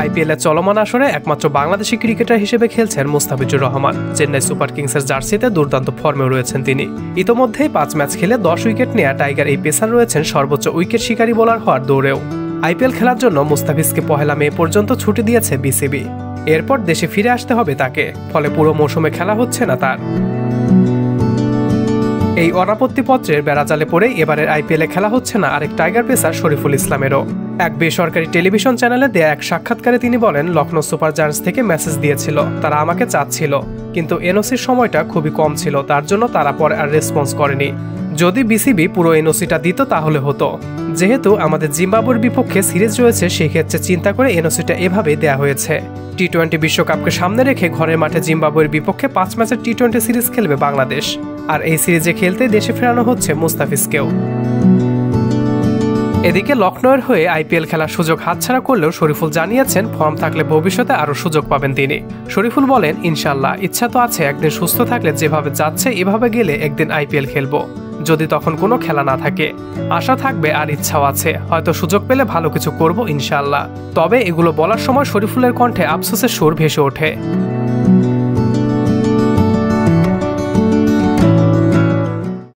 আইপিএলের চলমান আসরে একমাত্র বাংলাদেশি ক্রিকেটার হিসেবে খেলছেন মুস্তাফিজুর রহমান। চেন্নাই সুপার কিংসের জার্সিতে দুর্দান্ত ফর্মেও রয়েছেন তিনি। ইতোমধ্যেই 5 ম্যাচ খেলে 10 উইকেট নেয়া টাইগার এই পেসার রয়েছেন সর্বোচ্চ উইকেট শিকারী বোলার হওয়ার দৌড়েও। আইপিএল খেলার জন্য মুস্তাফিজকে 1 মে পর্যন্ত ছুটি দিয়েছে বিসিবি। এরপর দেশে ফিরে আসতে হবে তাকে, ফলে পুরো মৌসুমে খেলা হচ্ছে না তার। এই অনাপত্তিপত্রের বেড়াজালে পড়ে এবারের আইপিএলে খেলা হচ্ছে না আরেক টাইগার পেসার শরীফুল ইসলামেরও। এক বেসরকারি টেলিভিশন চ্যানেলে দেয়া এক সাক্ষাৎকারে তিনি বলেন, লখনৌ সুপার জায়ান্টস থেকে মেসেজ দিয়েছিল, তারা আমাকে চাচ্ছিল, কিন্তু এনওসির সময়টা খুবই কম ছিল, তার জন্য তারা পরে আর রেসপন্স করেনি। যদি বিসিবি পুরো এনওসিটা দিত তাহলে হতো। যেহেতু আমাদের জিম্বাবুয়ের বিপক্ষে সিরিজ রয়েছে, সেক্ষেত্রে চিন্তা করে এনওসিটা এভাবেই দেয়া হয়েছে। টি-20 বিশ্বকাপকে সামনে রেখে ঘরের মাঠে জিম্বাবুয়ের বিপক্ষে 5 ম্যাচের টি-20 সিরিজ খেলবে বাংলাদেশ, আর এই সিরিজে খেলতে দেশে ফেরানো হচ্ছে মুস্তাফিজকেও। এদিকে লখনৌয়ের হয়ে আইপিএল খেলার সুযোগ হাতছাড়া করলেও শরীফুল জানিয়েছেন, ফর্ম থাকলে ভবিষ্যতে আরও সুযোগ পাবেন তিনি। শরীফুল বলেন, ইনশাল্লাহ ইচ্ছা তো আছে, একদিন সুস্থ থাকলে যেভাবে যাচ্ছে এভাবে গেলে একদিন আইপিএল খেলবো। যদি তখন কোনো খেলা না থাকে, আশা থাকবে আর ইচ্ছাও আছে, হয়তো সুযোগ পেলে ভালো কিছু করব ইনশাল্লাহ। তবে এগুলো বলার সময় শরীফুলের কণ্ঠে আফসোসের সুর ভেসে ওঠে।